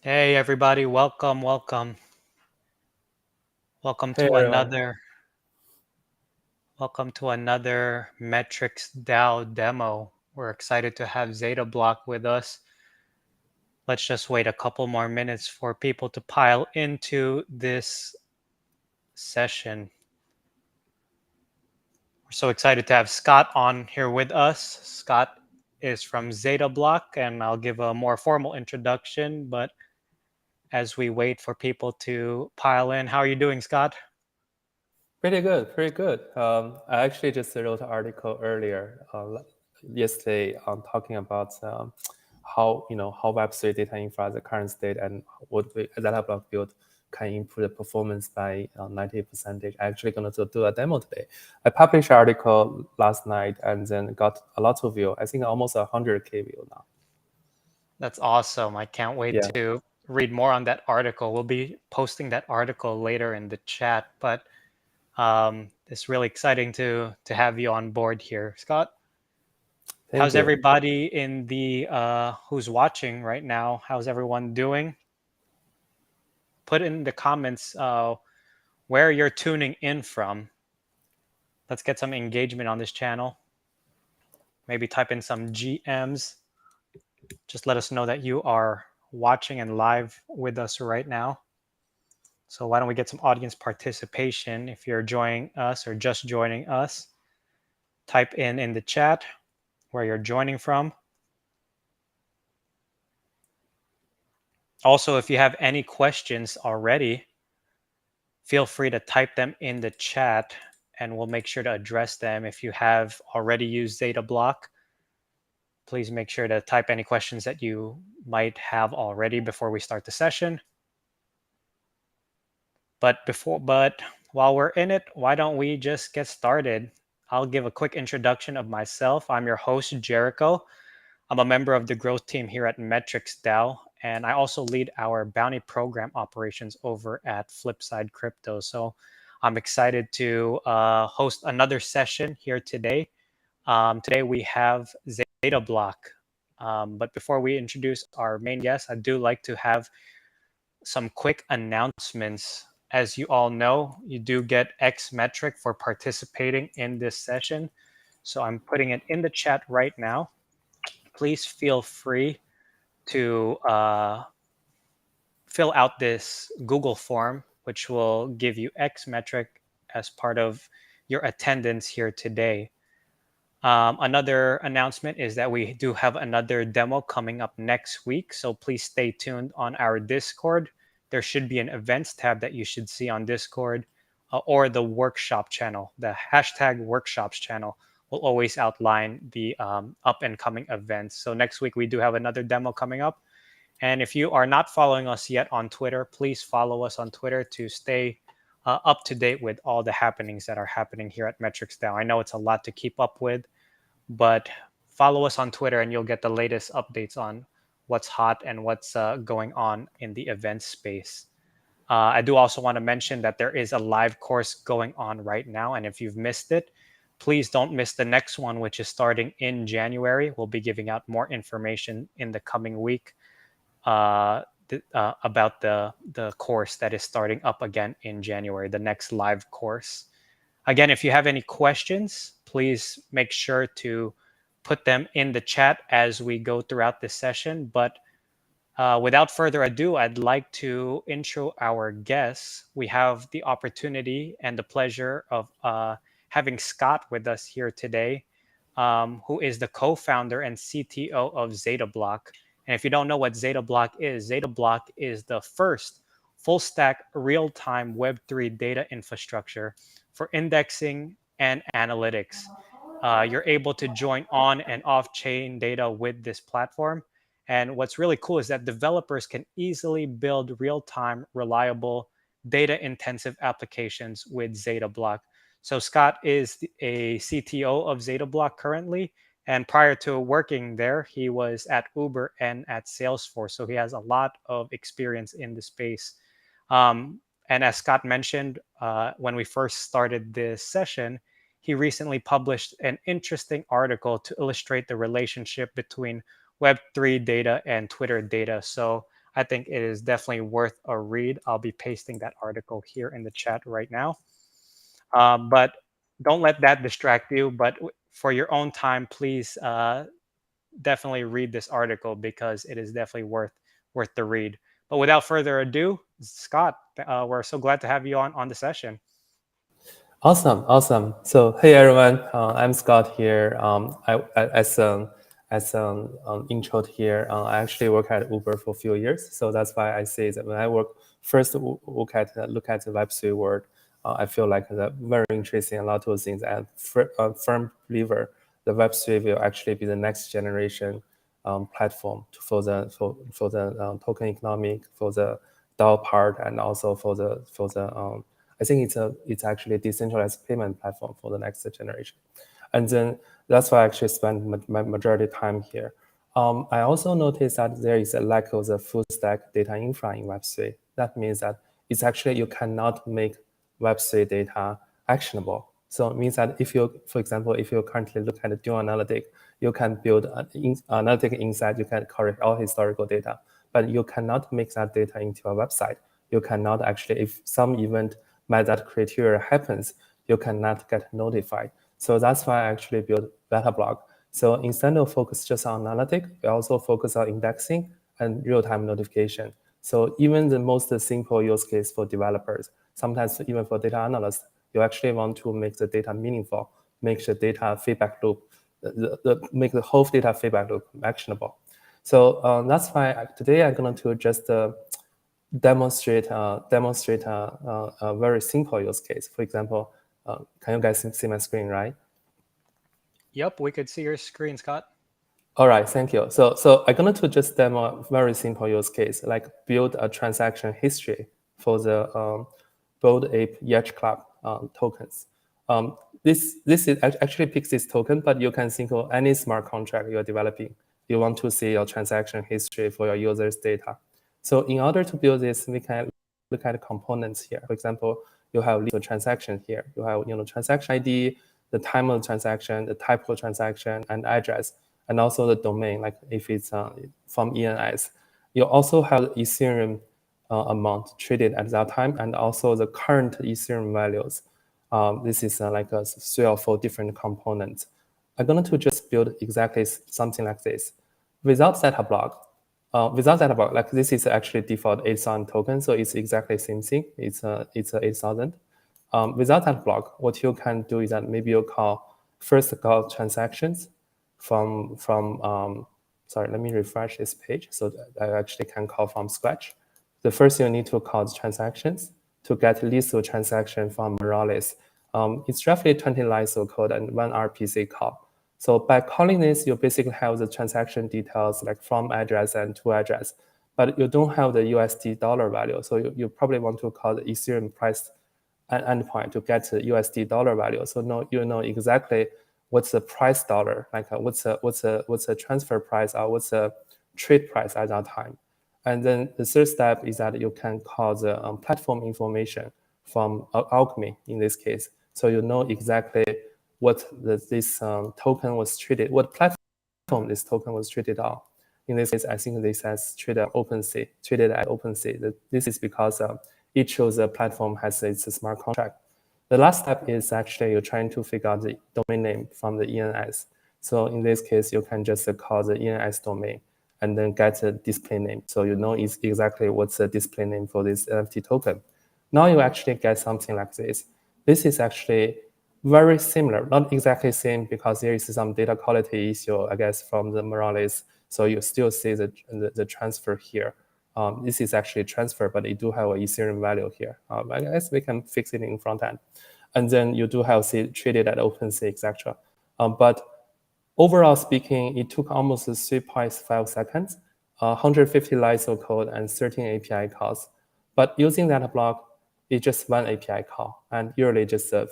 Hey everybody, welcome Hey to everyone. another Metrics DAO demo. We're excited to have ZettaBlock with us. Let's just wait a couple more minutes for people to pile into this session. We're so excited to have Scott on here with us. Scott is from ZettaBlock, and I'll give a more formal introduction, but as we wait for people to pile in, how are you doing, Scott? Pretty good, pretty good. I actually just wrote an article earlier, yesterday, talking about how Web3 data infra is the current state and what we ZettaBlock build can improve the performance by 90%. I'm actually going to do a demo today. I published an article last night and then got a lot of view. I think almost 100K view now. That's awesome. I can't wait Yeah. to read more on that article. We'll be posting that article later in the chat, but it's really exciting to have you on board here, Scott. Thank How's you. everybody in the who's watching right now? How's everyone doing? Put in the comments where you're tuning in from. Let's get some engagement on this channel. Maybe type in some GMs. Just let us know that you are watching and live with us right now. So why don't we get some audience participation? If you're joining us or just joining us, type in the chat where you're joining from. Also, if you have any questions already, feel free to type them in the chat and we'll make sure to address them. If you have already used ZettaBlock, please make sure to type any questions that you might have already before we start the session. But while we're in it, why don't we just get started? I'll give a quick introduction of myself. I'm your host, Jericho. I'm a member of the growth team here at Metrics DAO, and I also lead our bounty program operations over at Flipside Crypto. So I'm excited to host another session here today. Today we have ZettaBlock. But before we introduce our main guest, I do like to have some quick announcements. As you all know, you do get X metric for participating in this session. So I'm putting it in the chat right now. Please feel free to fill out this Google form, which will give you X metric as part of your attendance here today. Another announcement is that we do have another demo coming up next week. So please stay tuned on our Discord. There should be an events tab that you should see on Discord or the workshop channel. The hashtag workshops channel will always outline the up and coming events. So next week we do have another demo coming up. And if you are not following us yet on Twitter, please follow us on Twitter to stay up to date with all the happenings that are happening here at Metrics DAO. I know it's a lot to keep up with, but follow us on Twitter and you'll get the latest updates on what's hot and what's going on in the event space. I do also want to mention that there is a live course going on right now. And if you've missed it, please don't miss the next one, which is starting in January. We'll be giving out more information in the coming week about the course that is starting up again in January, the next live course. Again, if you have any questions, please make sure to put them in the chat as we go throughout this session. But without further ado, I'd like to intro our guests. We have the opportunity and the pleasure of having Scott with us here today, who is the co-founder and CTO of ZettaBlock. And if you don't know what ZettaBlock is the first full-stack real-time Web3 data infrastructure for indexing and analytics. You're able to join on and off-chain data with this platform. And what's really cool is that developers can easily build real-time, reliable, data-intensive applications with ZettaBlock. So Scott is a CTO of ZettaBlock currently, and prior to working there, he was at Uber and at Salesforce. So he has a lot of experience in the space. And as Scott mentioned, when we first started this session, he recently published an interesting article to illustrate the relationship between Web3 data and Twitter data. So I think it is definitely worth a read. I'll be pasting that article here in the chat right now. But don't let that distract you. But for your own time, please definitely read this article because it is definitely worth the read. But without further ado, Scott, we're so glad to have you on the session. Awesome. So hey everyone, I'm Scott here. As an intro here, I actually work at Uber for a few years, so that's why I say that when I look at the Web3 world, I feel like that very interesting, a lot of things. And firm believer, the Web3 will actually be the next generation platform for the token economic, for the DAO part, and also for the I think it's actually a decentralized payment platform for the next generation. And then that's why I actually spend my majority time here. I also noticed that there is a lack of the full stack data infra in Web3. That means that it's actually you cannot make Web3 data actionable. So it means that if you, for example, if you currently look at the dual analytic, you can build an analytic insight, you can correct all historical data, but you cannot make that data into a website. You cannot actually, if some event met that criteria happens, you cannot get notified. So that's why I actually built ZettaBlock. So instead of focus just on analytic, we also focus on indexing and real-time notification. So even the most simple use case for developers, sometimes even for data analysts, you actually want to make the data meaningful, make the data feedback loop, make the whole data feedback loop actionable. So that's why today I'm going to just demonstrate a very simple use case. For example, can you guys see my screen, right? Yep, we could see your screen, Scott. All right, thank you. So I'm going to just demo a very simple use case, like build a transaction history for the Bored Ape Yacht Club tokens. This is actually picks this token, but you can think of any smart contract you're developing. You want to see your transaction history for your users' data. So in order to build this, we can look at components here. For example, you have list of transaction here. You have transaction ID, the time of the transaction, the type of transaction, and address, and also the domain, like if it's from ENS. You also have the Ethereum amount traded at that time, and also the current Ethereum values. This is like a 3 or 4 different components. I'm going to just build exactly something like this. Without ZettaBlock, like this is actually default 8,000 token, so it's exactly the same thing. It's 8,000. Without that block, what you can do is that maybe you first call transactions sorry, let me refresh this page so that I actually can call from scratch. The first you need to call transactions to get list of transaction from Morales. It's roughly 20 lines of code and 1 RPC call. So by calling this, you basically have the transaction details like from address and to address, but you don't have the USD dollar value. So you probably want to call the Ethereum price endpoint to get the USD dollar value. So now you know exactly what's the price dollar, like what's the transfer price or what's the trade price at that time. And then the third step is that you can call the platform information from Alchemy in this case. So you know exactly what this token was traded, what platform this token was traded on. In this case, I think this has traded at OpenSea. This is because each of the platform has its smart contract. The last step is actually you're trying to figure out the domain name from the ENS. So in this case, you can just call the ENS domain and then get a display name. So you know exactly what's the display name for this NFT token. Now you actually get something like this. This is actually very similar, not exactly same because there is some data quality issue, I guess, from the Morales. So you still see the transfer here. This is actually a transfer, but it do have a Ethereum value here. I guess we can fix it in front end. And then you do have traded at OpenSea, etc. But overall speaking, it took almost 3.5 seconds, 150 lines of code, and 13 API calls. But using that block, it's just one API call, and usually just a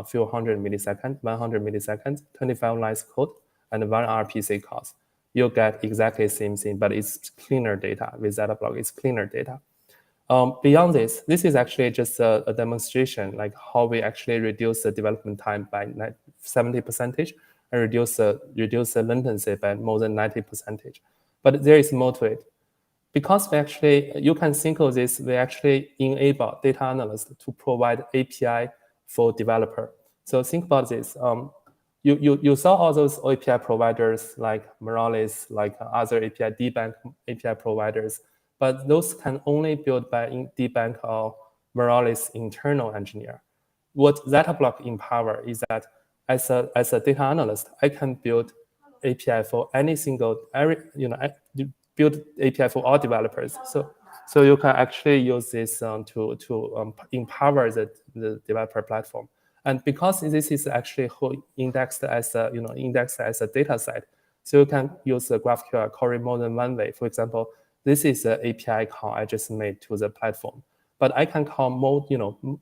few 100 milliseconds, 25 lines code, and 1 RPC calls. You'll get exactly the same thing, but it's cleaner data. With ZettaBlock, it's cleaner data. Beyond this is actually just a demonstration, like how we actually reduce the development time by 70% and reduce the latency by more than 90%. But there is more to it. because we actually, you can think of this, we actually enable data analysts to provide API for developer. So think about this. You saw all those API providers like Morales, like other API, DBank API providers, but those can only build by DBank or Morales internal engineer. What ZettaBlock empower is that as a data analyst, I can build API for any single, build API for all developers. So you can actually use this to empower the developer platform. And because this is actually indexed as a data set, so you can use the GraphQL query more than one way. For example, this is the API call I just made to the platform, but I can call more,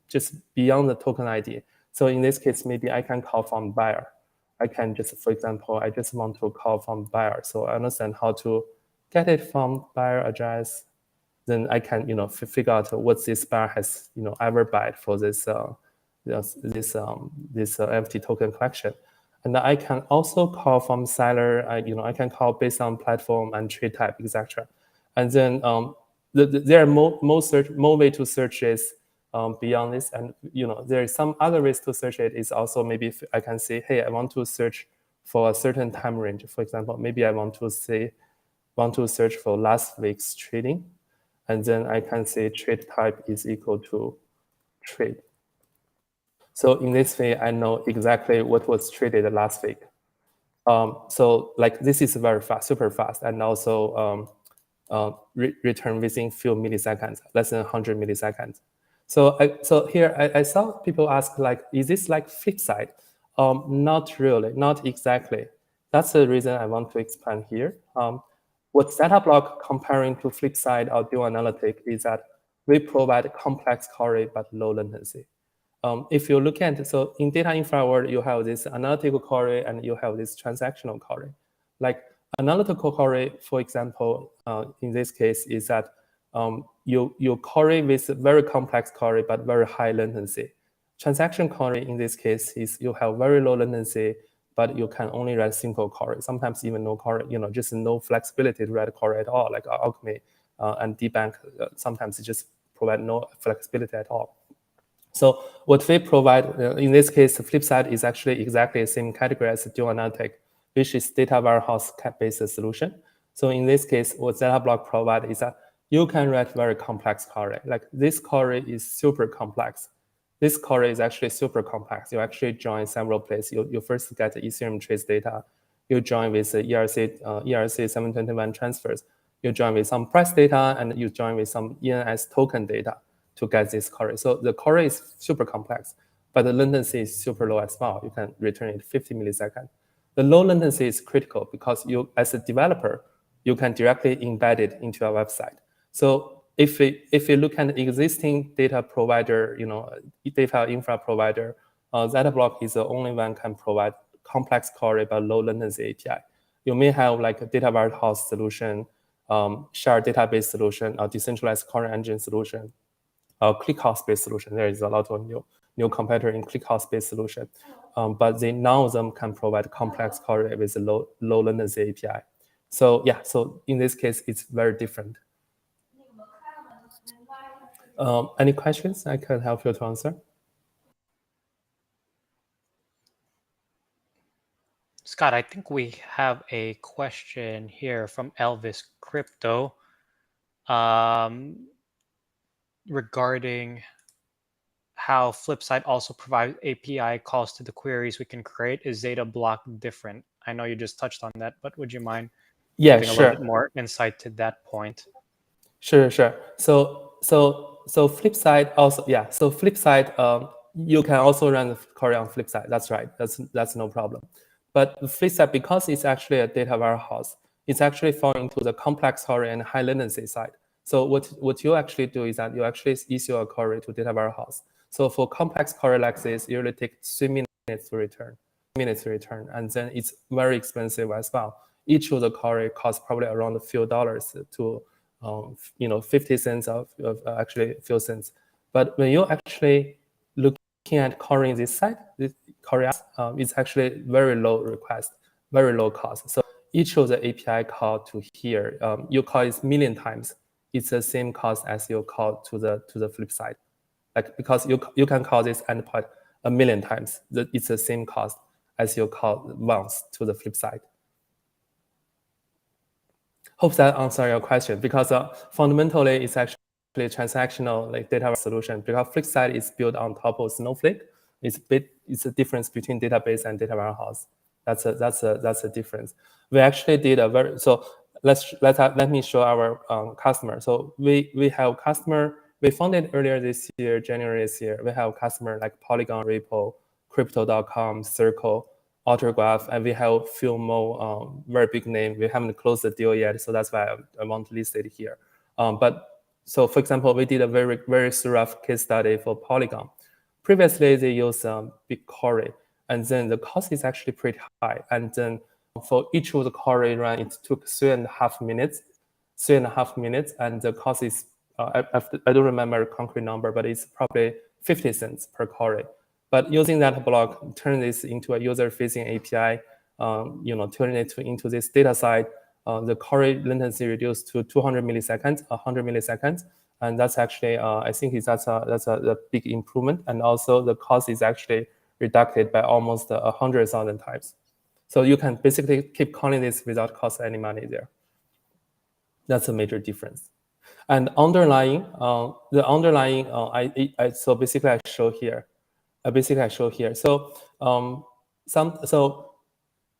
just beyond the token ID. So in this case, maybe I can call from buyer. I can just, for example, I just want to call from buyer. So I understand how to get it from buyer address. Then I can, figure out what this buyer has, ever bought for this NFT token collection. And I can also call from seller. I can call based on platform and trade type, etc. And then there are more way to search this beyond this. And there is some other ways to search it. Is also maybe if I can say, hey, I want to search for a certain time range. For example, maybe I want to search for last week's trading, and then I can say trade type is equal to trade. So in this way, I know exactly what was traded last week. So like this is very fast, super fast, and also return within few milliseconds, less than 100 milliseconds. So here I saw people ask like, is this like flip side? Not really, not exactly. That's the reason I want to expand here. What ZettaBlock comparing to flip side or dual analytic is that we provide complex query but low latency. If you look at, so in data infra world, you have this analytical query and you have this transactional query. Like analytical query, for example, in this case is that you query with very complex query but very high latency. Transaction query in this case is you have very low latency, but you can only write simple query. Sometimes even no query, just no flexibility to write query at all. Like Alchemy and DBank, sometimes it just provide no flexibility at all. So what we provide, in this case, the flip side is actually exactly the same category as dual analytic, which is data warehouse-based solution. So in this case, what ZettaBlock provides is that you can write very complex query. Like this query is super complex. This query is actually super complex. You actually join several places. You first get the Ethereum trace data. You join with the ERC 721 transfers. You join with some price data, and you join with some ENS token data to get this query. So the query is super complex, but the latency is super low as well. You can return it 50 milliseconds. The low latency is critical because you, as a developer, you can directly embed it into your website. So if we look at the existing data provider, data infra provider, ZettaBlock is the only one can provide complex query but low latency API. You may have like a data warehouse solution, shared database solution, or decentralized query engine solution, ClickHouse-based solution. There is a lot of new competitor in ClickHouse-based solution, but none of them can provide complex query with a low latency API. So yeah, so in this case, it's very different. Any questions I can help you to answer? Scott, I think we have a question here from Elvis Crypto regarding how Flipside also provides API calls to the queries we can create. Is ZettaBlock different? I know you just touched on that, but would you mind giving a little bit more insight to that point? Sure. So Flipside also, yeah. So Flipside, you can also run the query on Flipside. That's right. That's no problem. But Flipside, because it's actually a data warehouse, it's actually falling into the complex query and high latency side. So what you actually do is that you actually issue a query to data warehouse. So for complex query like this, it usually takes 3 minutes to return. And then it's very expensive as well. Each of the query costs probably around a few dollars to 50 cents of actually a few cents. But when you actually looking at querying this site, this query, it's actually very low request, very low cost. So each of the API call to here, you call it million times. It's the same cost as you call to the flip side. Like, because you can call this endpoint a million times, it's the same cost as you call once to the flip side. Hope that answers your question, because fundamentally it's actually a transactional like data solution, because flipside is built on top of Snowflake. It's a difference between database and data warehouse. That's a difference. We actually did a very, so let me show our customer. So we have customer, we founded earlier this year, January this year. We have customer like Polygon, Ripple, Crypto.com, Circle, Autograph, and we have few more very big name. We haven't closed the deal yet, so that's why I want to list it here. But so, for example, we did a very rough case study for Polygon. Previously, they used BigQuery, and then the cost is actually pretty high. And then for each of the query run, it took 3.5 minutes. 3.5 minutes, and the cost is I don't remember a concrete number, but it's probably 50 cents per query. But using ZettaBlock, turn this into a user-facing API, turn it into this data side, the query latency reduced to 200 milliseconds, 100 milliseconds, and that's actually I think that's a big improvement, and also the cost is actually reduced by almost 100,000 times. So you can basically keep calling this without cost any money there. That's a major difference. And underlying, so basically I show here. So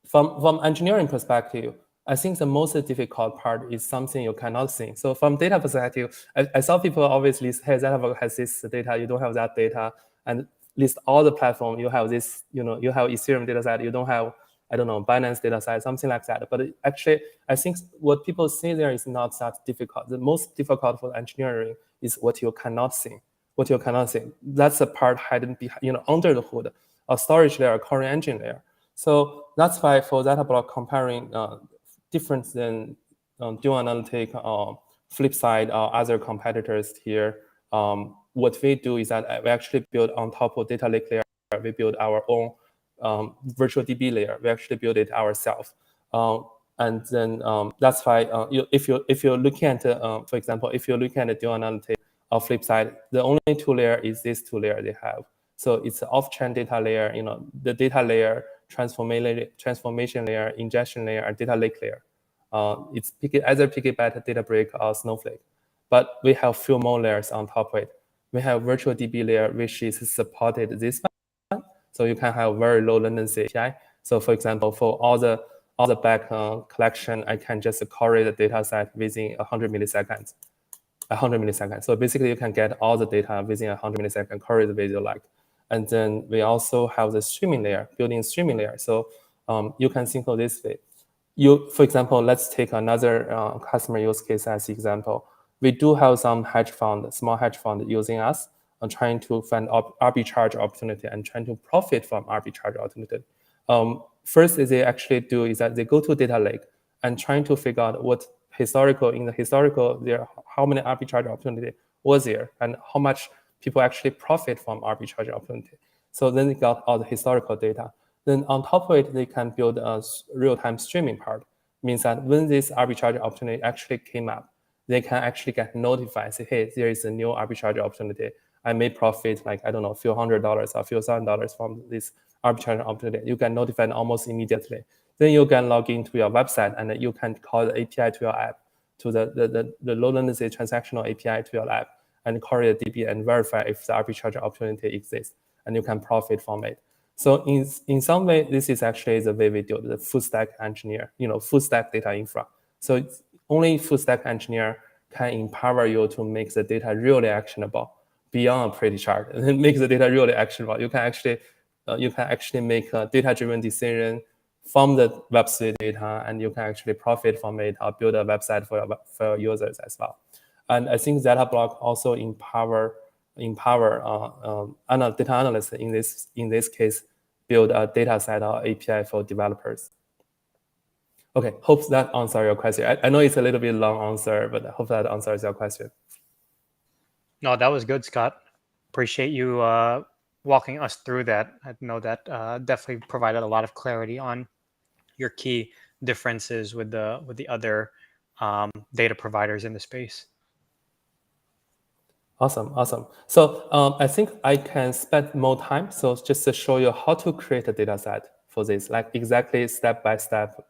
from engineering perspective, I think the most difficult part is something you cannot see. So from data perspective, I saw people always list, hey, ZettaBlock has this data, you don't have that data, and list all the platform, you have this, you have Ethereum data set, you don't have, I don't know, Binance data set, something like that. But actually, I think what people see there is not that difficult. The most difficult for engineering is what you cannot see. What you cannot see. That's the part hidden behind, under the hood, a storage layer, a query engine layer. So that's why for ZettaBlock comparing different than dual analytic, flipside, or other competitors here, what we do is that we actually build on top of data lake layer, we build our own virtual DB layer. We actually build it ourselves. And then that's why if you're looking at, for example, if you're looking at the dual analytic or flip side, the only two layer is this two layer they have. So it's an off-chain data layer, the data layer, transformation layer, ingestion layer, and data lake layer. It's either piggyback, Databricks, or Snowflake. But we have few more layers on top of it. We have virtual DB layer, which is supported this one. So you can have very low latency API. So for example, for all the back collection, I can just query the data set within 100 milliseconds. 100 milliseconds. So basically, you can get all the data within 100 milliseconds, query the way you like. And then we also have the streaming layer, building streaming layer. So you can think of this way. For example, let's take another customer use case as example. We do have some small hedge fund using us and trying to find arbitrage opportunity and trying to profit from arbitrage opportunity. First, they actually do is that they go to data lake and trying to figure out what in the historical how many arbitrage opportunity was there and how much people actually profit from arbitrage opportunity. So then they got all the historical data. Then on top of it, they can build a real-time streaming part. Means that when this arbitrage opportunity actually came up, they can actually get notified, say, hey, there is a new arbitrage opportunity. I may profit like, I don't know, a few $100 or a few $1,000 from this arbitrage opportunity. You get notified almost immediately. Then you can log into your website and you can call the API to your app, to the low latency transactional API to your app, and query the DB and verify if the arbitrage opportunity exists, and you can profit from it. So in some way, this is actually the way we do the full stack engineer, full stack data infra. So only full stack engineer can empower you to make the data really actionable beyond a pretty chart, and make the data really actionable. You can actually make a data-driven decision from the Web3 data, and you can actually profit from it or build a website for your users as well. And I think ZettaBlock also empower data analysts in this case build a data set or API for developers. Okay, hope that answers your question. I know it's a little bit long answer, but I hope that answers your question. No, that was good, Scott. Appreciate you walking us through that. I know that definitely provided a lot of clarity on your key differences with the other data providers in the space. Awesome. So I think I can spend more time. So just to show you how to create a data set for this, like exactly step by step,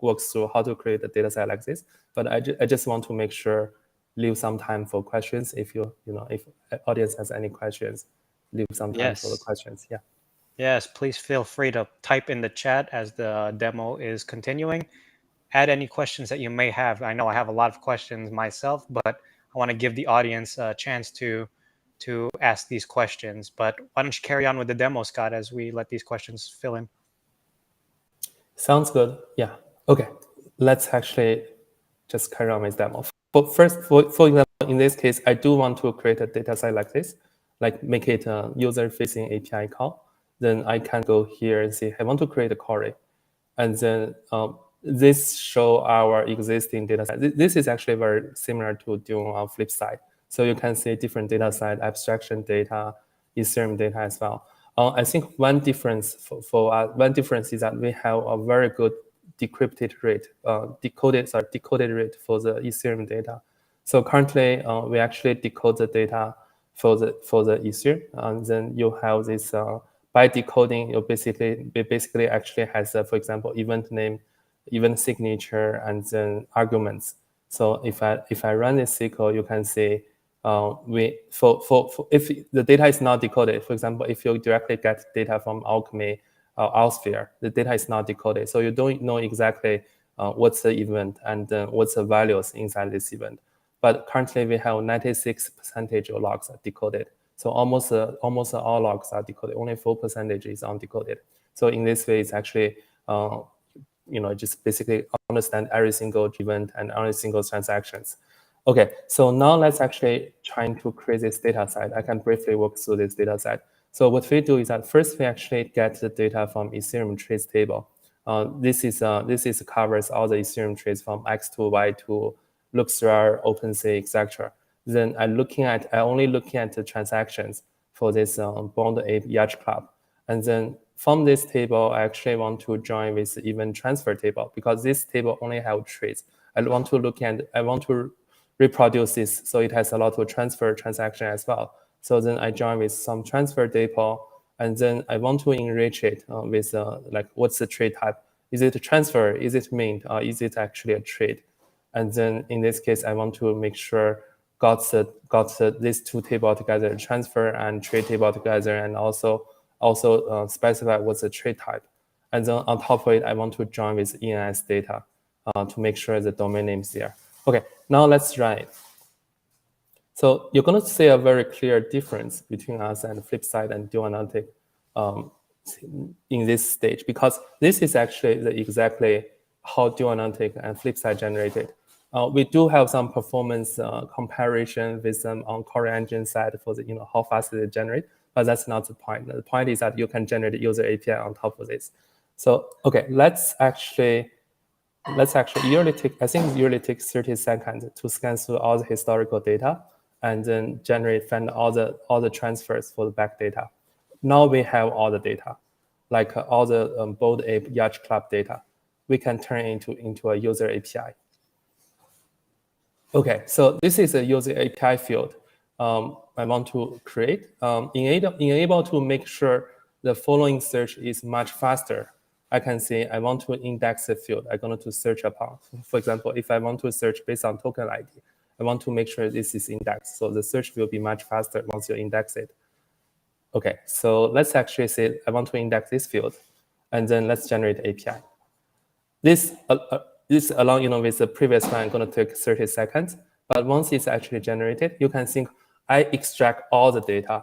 works through how to create a data set like this. But I just want to make sure leave some time for questions. If if audience has any questions, leave some time for the questions. Yeah. Yes, please feel free to type in the chat as the demo is continuing. Add any questions that you may have. I know I have a lot of questions myself, but I want to give the audience a chance to ask these questions. But why don't you carry on with the demo, Scott, as we let these questions fill in? Sounds good. Yeah. Okay. Let's actually just carry on with demo. But first, for example, in this case, I do want to create a data set like this, like make it a user-facing API call. Then I can go here and say, I want to create a query. And then this show our existing data set. This is actually very similar to doing on flip side. So you can see different data set, abstraction data, Ethereum data as well. I think one difference one difference is that we have a very good decrypted rate, decoded rate for the Ethereum data. So currently, we actually decode the data for the Ethereum, and then you have this by decoding. You basically actually has, for example, event name, event signature, and then arguments. So if I run this SQL, you can see if the data is not decoded, for example, if you directly get data from Alchemy or Alsphere, the data is not decoded. So you don't know exactly what's the event and what's the values inside this event. But currently we have 96% of logs are decoded. So almost all logs are decoded. Only 4% is undecoded. So in this way, it's actually just basically understand every single event and every single transactions. Okay, so now let's actually try to create this data set. I can briefly walk through this data set. So what we do is that first we actually get the data from Ethereum trace table. This covers all the Ethereum trace from X2, Y2, Luxor, OpenSea, etc. Then I'm only looking at the transactions for this Bond Ape Yacht Club. And then from this table, I actually want to join with the event transfer table because this table only have trace. I want to reproduce this so it has a lot of transfer transaction as well. So then I join with some transfer table, and then I want to enrich it with like what's the trade type? Is it a transfer? Is it mint? Is it actually a trade? And then in this case, I want to make sure got these two table together, transfer and trade table together, and also specify what's the trade type. And then on top of it, I want to join with ENS data to make sure the domain name is there. Okay, now let's run it. So you're going to see a very clear difference between us and Flipside and DualAnalytic in this stage, because this is actually exactly how DualAnalytic and Flipside generated. We do have some performance comparison with them on Core Engine side for the how fast they generate, but that's not the point. The point is that you can generate user API on top of this. So okay, let's actually usually takes 30 seconds to scan through all the historical data and then find all the transfers for the back data. Now we have all the data, like all the Bold Ape Yacht Club data. We can turn into a user API. Okay, so this is a user API field I want to create. Enable to make sure the following search is much faster. I can say I want to index the field I'm going to search upon. For example, if I want to search based on token ID, I want to make sure this is indexed. So the search will be much faster once you index it. Okay, so let's actually say I want to index this field, and then let's generate API. This along with the previous one, going to take 30 seconds. But once it's actually generated, you can think I extract all the data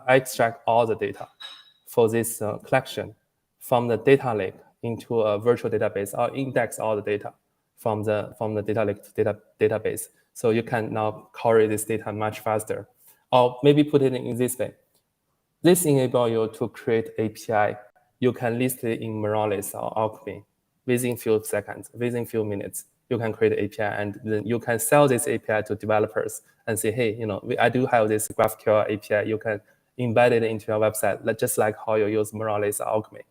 for this collection from the data lake into a virtual database, or index all the data from the data lake to database. So you can now query this data much faster. Or maybe put it in this way. This enables you to create API. You can list it in Morales or Alchemy within few seconds, within few minutes. You can create an API, and then you can sell this API to developers and say, hey, I do have this GraphQL API. You can embed it into your website, just like how you use Morales or Alchemy.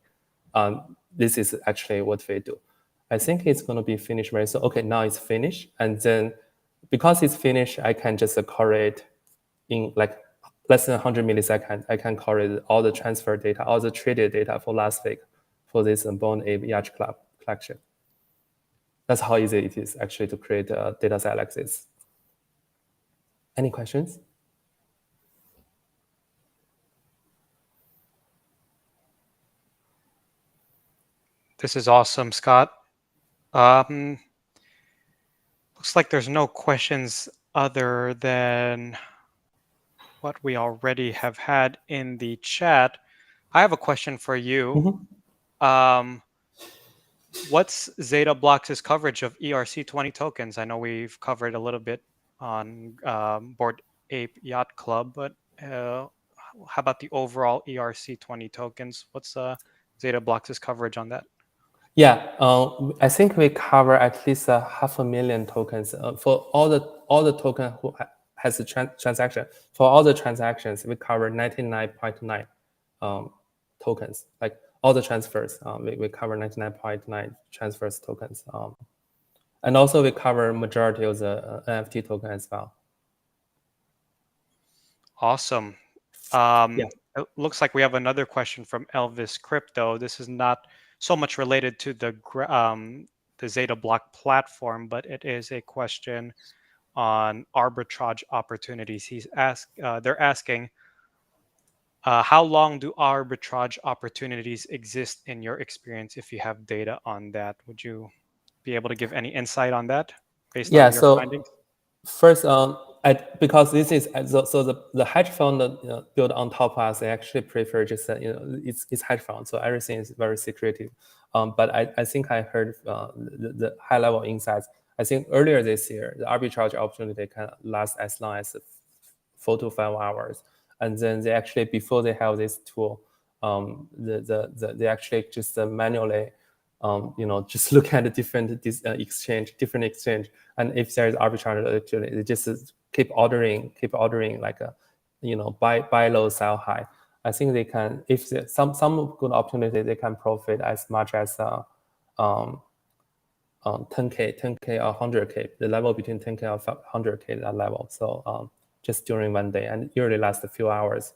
This is actually what we do. I think it's going to be finished very soon. Okay, now it's finished. And then because it's finished, I can just correlate in like less than 100 milliseconds. I can correlate all the transfer data, all the traded data for last week for this Bond API collection. That's how easy it is actually to create a data set like this. Any questions? This is awesome, Scott. Looks like there's no questions other than what we already have had in the chat. I have a question for you. What's ZettaBlock's coverage of ERC20 tokens? I know we've covered a little bit on Board Ape Yacht Club, but how about the overall ERC20 tokens? What's ZettaBlock's coverage on that? Yeah, I think we cover at least 500,000 tokens for all the token who has a transaction. For all the transactions, we cover 99.9 tokens. Like all the transfers, we cover 99.9 transfers tokens. And also we cover majority of the NFT token as well. Awesome. Yeah. It looks like we have another question from Elvis Crypto. This is not so much related to the ZettaBlock platform, but it is a question on arbitrage opportunities. They're asking, how long do arbitrage opportunities exist in your experience? If you have data on that, would you be able to give any insight on that based on your findings? First, because this is so the hedge fund built on top of us, they actually prefer just it's hedge fund, so everything is very secretive. But I think I heard the high level insights. I think earlier this year, the arbitrage opportunity can last as long as 4 to 5 hours, and then they actually before they have this tool, they actually just manually. Just look at the different exchange, and if there is arbitrage, actually, they just keep ordering like a, buy low, sell high. I think they can, if some good opportunity, they can profit as much as 10K or 100K, the level between 10K or 100K, that level. So just during one day, and usually lasts a few hours.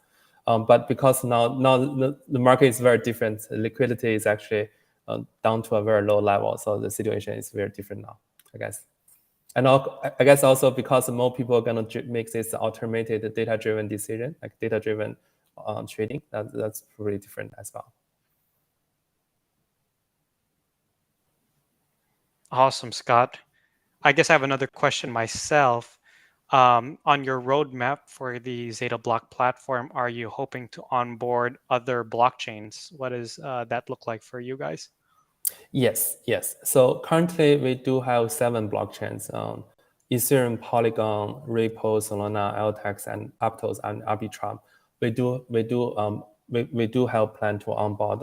But because now the market is very different, liquidity is actually down to a very low level. So the situation is very different now, I guess. And I guess also because more people are going to make this automated data-driven decision, like data-driven trading, that's really different as well. Awesome, Scott. I guess I have another question myself. On your roadmap for the ZettaBlock platform, are you hoping to onboard other blockchains? What does that look like for you guys? Yes. So currently we do have 7 blockchains: Ethereum, Polygon, Ripple, Solana, LTX, and Aptos, and Arbitrum. We do have plan to onboard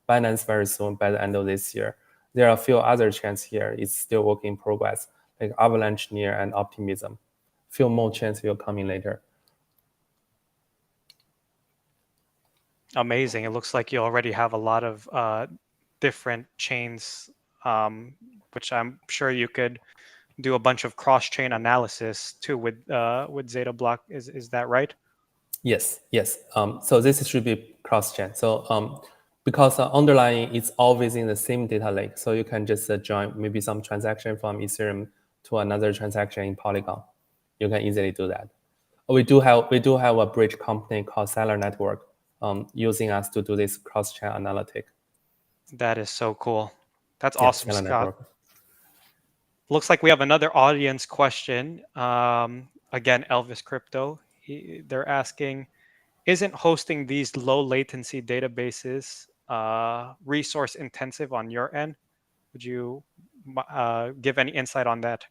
Binance very soon by the end of this year. There are a few other chains here. It's still work in progress, like Avalanche, Near, and Optimism. Few more chains will come in later. Amazing. It looks like you already have a lot of different chains, which I'm sure you could do a bunch of cross-chain analysis too with ZettaBlock. Is that right? Yes. So this should be cross-chain. So because underlying it's all within the same data lake, so you can just join maybe some transaction from Ethereum to another transaction in Polygon. You can easily do that. We do have a bridge company called Seller Network using us to do this cross-chain analytic. That is so cool. That's awesome, Seller Scott. Network. Looks like we have another audience question. Again, Elvis Crypto. They're asking, isn't hosting these low latency databases resource intensive on your end? Would you give any insight on that?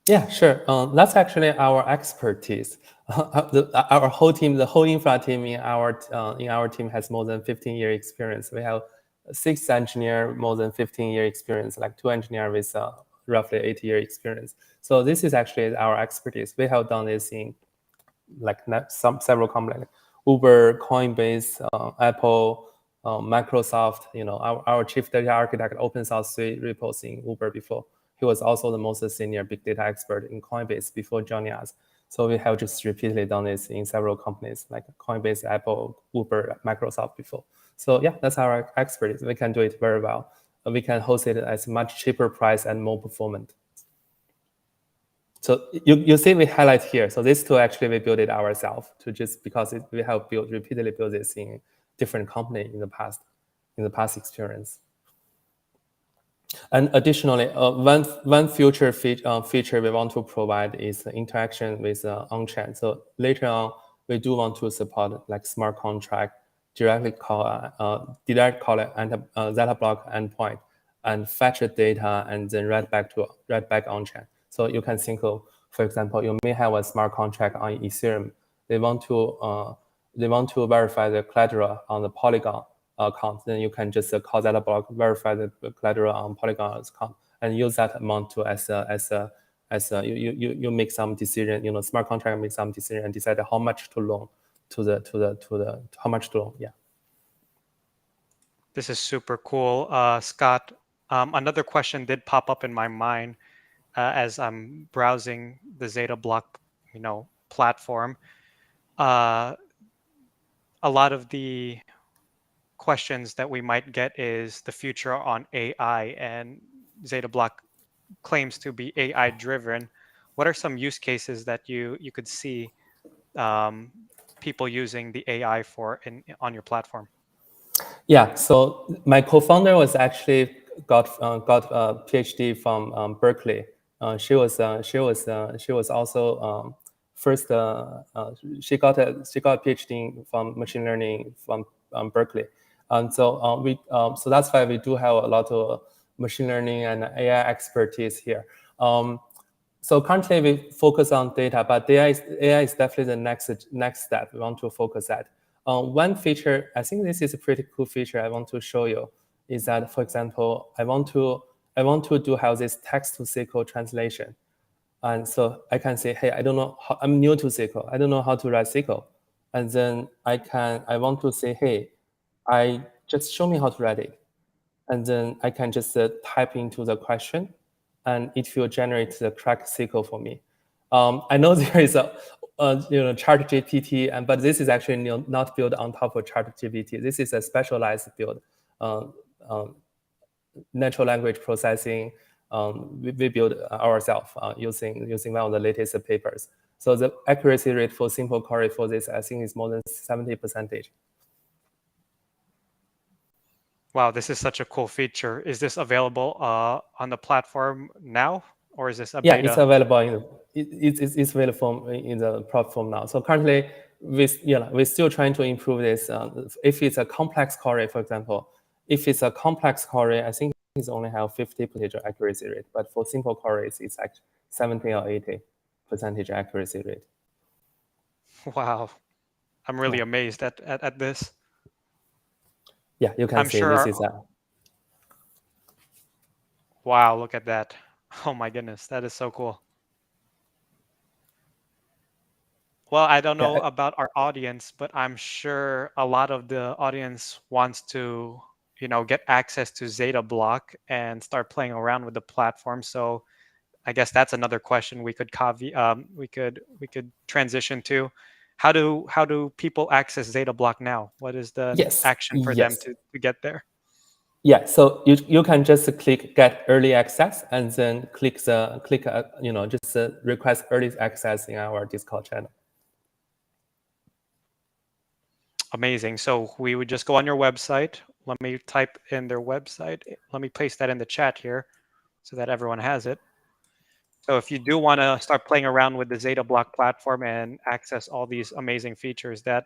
Yeah, sure. That's actually our expertise. Our whole team, the whole infra team in our team has more than 15-year experience. We have 6 engineers, more than 15-year experience, like 2 engineers with roughly 8-year experience. So this is actually our expertise. We have done this in like several companies, Uber, Coinbase, Apple, Microsoft, our chief data architect, open source 3 repos in Uber before. He was also the most senior big data expert in Coinbase before joining us. So we have just repeatedly done this in several companies like Coinbase, Apple, Uber, Microsoft before. So yeah, that's our expertise. We can do it very well. We can host it at much cheaper price and more performant. So you see we highlight here. So this tool actually we built it ourselves to just because we have repeatedly built this in different company in the past experience. And additionally, one future feature we want to provide is interaction with on-chain. So later on, we do want to support like smart contract, direct call ZettaBlock endpoint, and fetch the data and then write back on-chain. So you can think of, for example, you may have a smart contract on Ethereum. They want to verify the collateral on the Polygon account. Then you can just call ZettaBlock, verify the collateral on Polygon account, and use that amount to you make some decision. Smart contract make some decision and decide how much to loan how much to loan. Yeah. This is super cool, Scott. Another question did pop up in my mind as I'm browsing the ZettaBlock, platform. A lot of the questions that we might get is the future on AI, and ZettaBlock claims to be AI driven. What are some use cases that you could see people using the AI for on your platform? Yeah, so my co-founder was actually got a PhD from Berkeley. She was also first. She got a PhD from machine learning from Berkeley, and so that's why we do have a lot of machine learning and AI expertise here. So currently we focus on data, but AI is definitely the next step we want to focus at. One feature, I think this is a pretty cool feature I want to show you, is that, for example, I want to have this text to SQL translation. And so I can say, hey, I'm new to SQL. I don't know how to write SQL. And then I want to say, hey, just show me how to write it. And then I can just type into the question, and it will generate the correct SQL for me. I know there is a ChatGPT, but this is actually not built on top of ChatGPT. This is a specialized build, natural language processing. We build ourselves using one of the latest papers. So the accuracy rate for simple query for this, I think, is more than 70%. Wow, this is such a cool feature. Is this available on the platform now, or is this a beta? Yeah, it's available it's available in the platform now. So currently, we're still trying to improve this. If it's a complex query, for example, I think it's only have 50% accuracy rate. But for simple queries, it's like 70 or 80% accuracy rate. Wow, I'm really amazed at this. Yeah, you can see this is wow, look at that. Oh my goodness, that is so cool. Well, I don't know about our audience, but I'm sure a lot of the audience wants to, get access to ZettaBlock and start playing around with the platform. So I guess that's another question we could we could transition to. How do people access ZettaBlock now? What is the action for them to get there? Yeah, so you can just click get early access and then just request early access in our Discord channel. Amazing. So we would just go on your website. Let me type in their website. Let me paste that in the chat here so that everyone has it. So if you do want to start playing around with the ZettaBlock platform and access all these amazing features that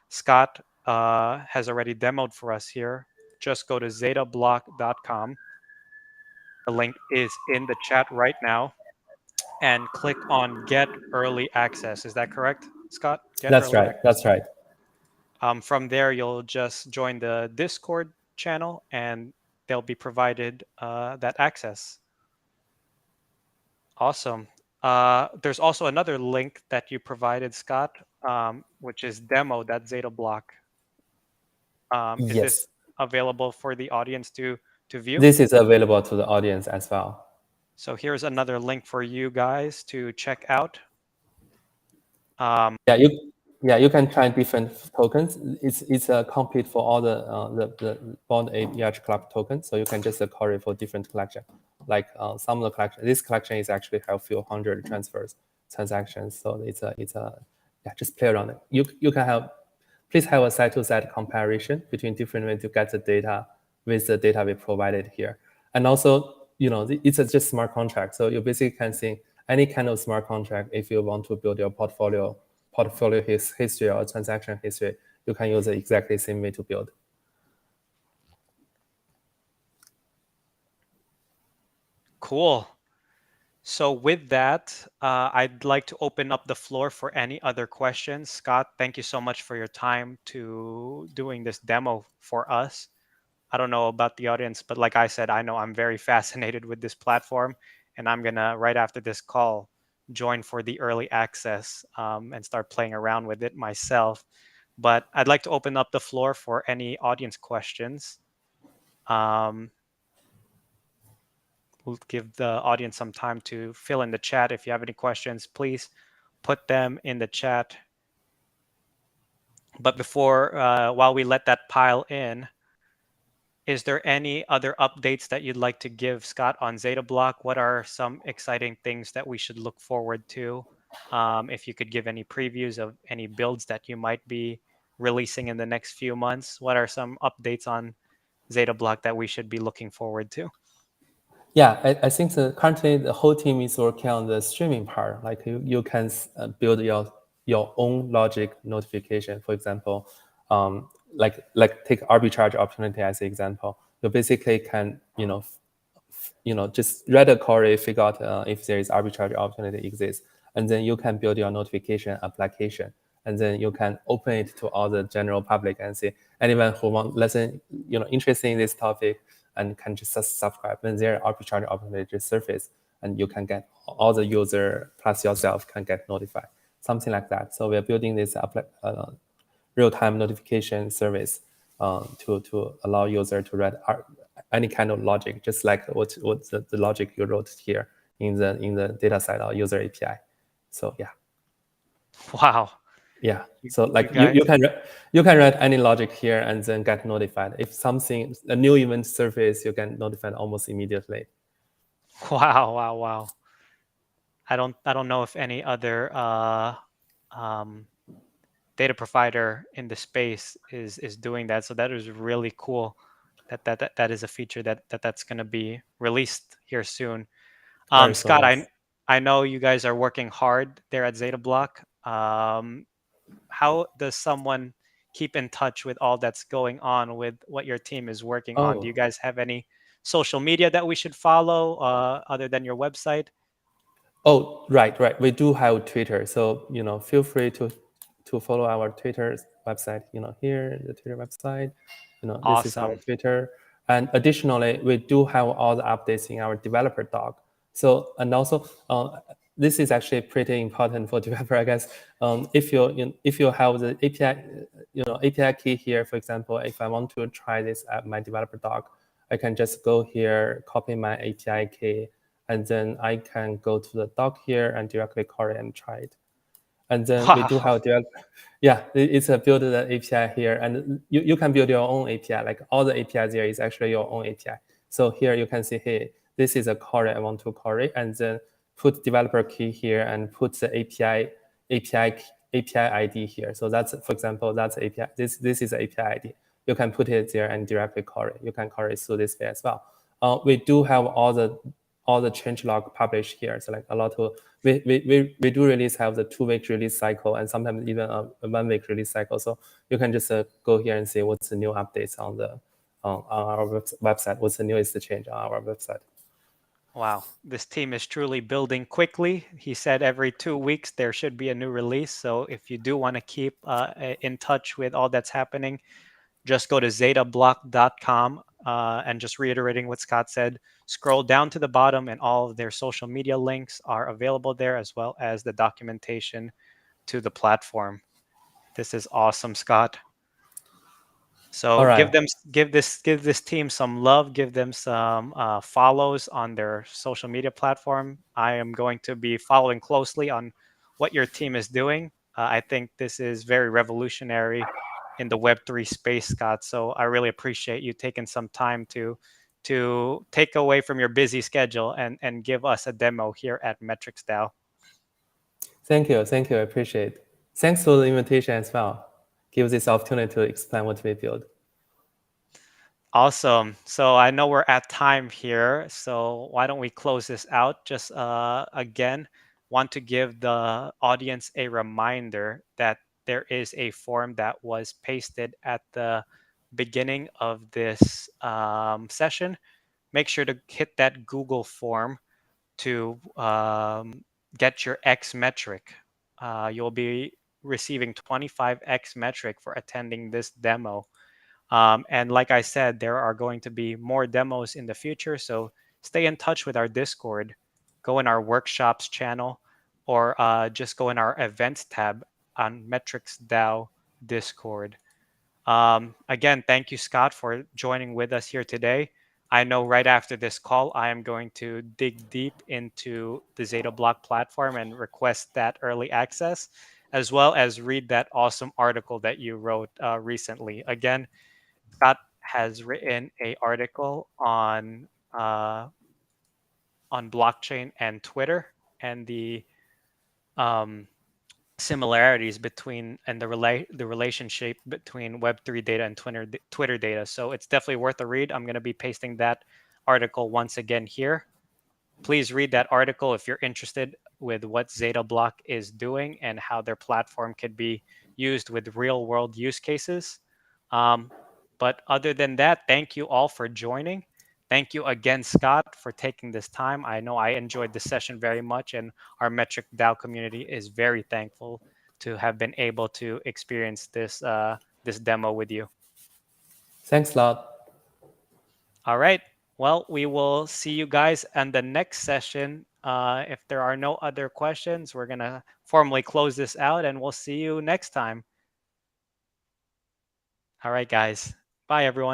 Scott has already demoed for us here, just go to ZettaBlock.com. The link is in the chat right now, and click on Get Early Access. Is that correct, Scott? That's right. That's right. From there, you'll just join the Discord channel, and they'll be provided that access. Awesome. There's also another link that you provided, Scott, which is demo.ZettaBlock. Yes. available for the audience to view? This is available to the audience as well. So here's another link for you guys to check out. You can try different tokens. It's complete for all the bond ERH club tokens. So you can just query for different collection. Like some of the collection, this collection is actually have few hundred transactions. So it's a just play around it. You can have, please have a side-to-side comparison between different ways to get the data with the data we provided here. And also, it's just smart contract. So you basically can see any kind of smart contract if you want to build your portfolio history or transaction history, you can use the exactly same way to build. Cool. So with that, I'd like to open up the floor for any other questions. Scott, thank you so much for your time to doing this demo for us. I don't know about the audience, but like I said, I know I'm very fascinated with this platform, and I'm gonna, right after this call, join for the early access and start playing around with it myself. But I'd like to open up the floor for any audience questions. We'll give the audience some time to fill in the chat. If you have any questions, please put them in the chat. But before, while we let that pile in, is there any other updates that you'd like to give, Scott, on ZettaBlock? What are some exciting things that we should look forward to? If you could give any previews of any builds that you might be releasing in the next few months, what are some updates on ZettaBlock that we should be looking forward to? Yeah, I think currently the whole team is working on the streaming part. Like you can build your own logic notification. For example, like take arbitrage opportunity as an example. You basically can just read a query, figure out if there is arbitrage opportunity exists, and then you can build your notification application, and then you can open it to all the general public and say anyone who want listen, interested in this topic and can just subscribe. When their arbitrage opportunity surface, and you can get all the user plus yourself can get notified, something like that. So we're building this real-time notification service to allow user to read any kind of logic, just like what the logic you wrote here in the data side or user API. So yeah. Wow. Yeah. So like you can write any logic here and then get notified. If a new event surface, you get notified almost immediately. Wow. I don't know if any other data provider in the space is doing that. So that is really cool. That is a feature that's going to be released here soon. Scott, Yes. I know you guys are working hard there at ZettaBlock. How does someone keep in touch with all that's going on with what your team is working on? Do you guys have any social media that we should follow other than your website? Oh, right. We do have Twitter, so feel free to follow our Twitter website. Here the Twitter website. This is our Awesome. Twitter, and additionally, we do have all the updates in our developer doc. So and also, this is actually pretty important for developer, I guess. If you have the API, API key here, for example, if I want to try this at my developer doc, I can just go here, copy my API key, and then I can go to the doc here and directly query and try it. And then we do have it's a build the API here, and you can build your own API. Like all the APIs there is actually your own API. So here you can see, hey, this is a query I want to query, and then put developer key here and put the API ID here. So that's, for example, that's API. This is API ID. You can put it there and directly query. You can query through this way as well. We do have all the changelog published here. So like a lot of we do release have the 2-week release cycle and sometimes even a 1-week release cycle. So you can just go here and see what's the new updates on our website. What's the newest change on our website? Wow, this team is truly building quickly. He said every 2 weeks there should be a new release. So if you do want to keep in touch with all that's happening, just go to ZettaBlock.com and just reiterating what Scott said, scroll down to the bottom and all of their social media links are available there, as well as the documentation to the platform. This is awesome, Scott. So All right. give this team some love, give them some follows on their social media platform. I am going to be following closely on what your team is doing. I think this is very revolutionary in the Web3 space, Scott. So I really appreciate you taking some time to take away from your busy schedule and give us a demo here at Metrics DAO. Thank you. I appreciate it. Thanks for the invitation as well. Give this opportunity to explain what we build. Awesome. So I know we're at time here. So why don't we close this out? Just again, want to give the audience a reminder that there is a form that was pasted at the beginning of this session. Make sure to hit that Google form to get your X metric. You'll be receiving 25 X metric for attending this demo. And like I said, there are going to be more demos in the future. So stay in touch with our Discord, go in our workshops channel, or just go in our events tab on Metrics DAO Discord. Again, thank you, Scott, for joining with us here today. I know right after this call, I am going to dig deep into the ZettaBlock platform and request that early access, as well as read that awesome article that you wrote recently. Again, Scott has written a article on blockchain and Twitter and the um, similarities between and the relationship between Web3 data and Twitter data. So it's definitely worth a read. I'm going to be pasting that article once again here. Please read that article if you're interested with what ZettaBlock is doing and how their platform could be used with real world use cases. But other than that, thank you all for joining. Thank you again, Scott, for taking this time. I know I enjoyed this session very much, and our Metric DAO community is very thankful to have been able to experience this demo with you. Thanks a lot. All right. Well, we will see you guys in the next session. If there are no other questions, we're going to formally close this out, and we'll see you next time. All right, guys. Bye, everyone.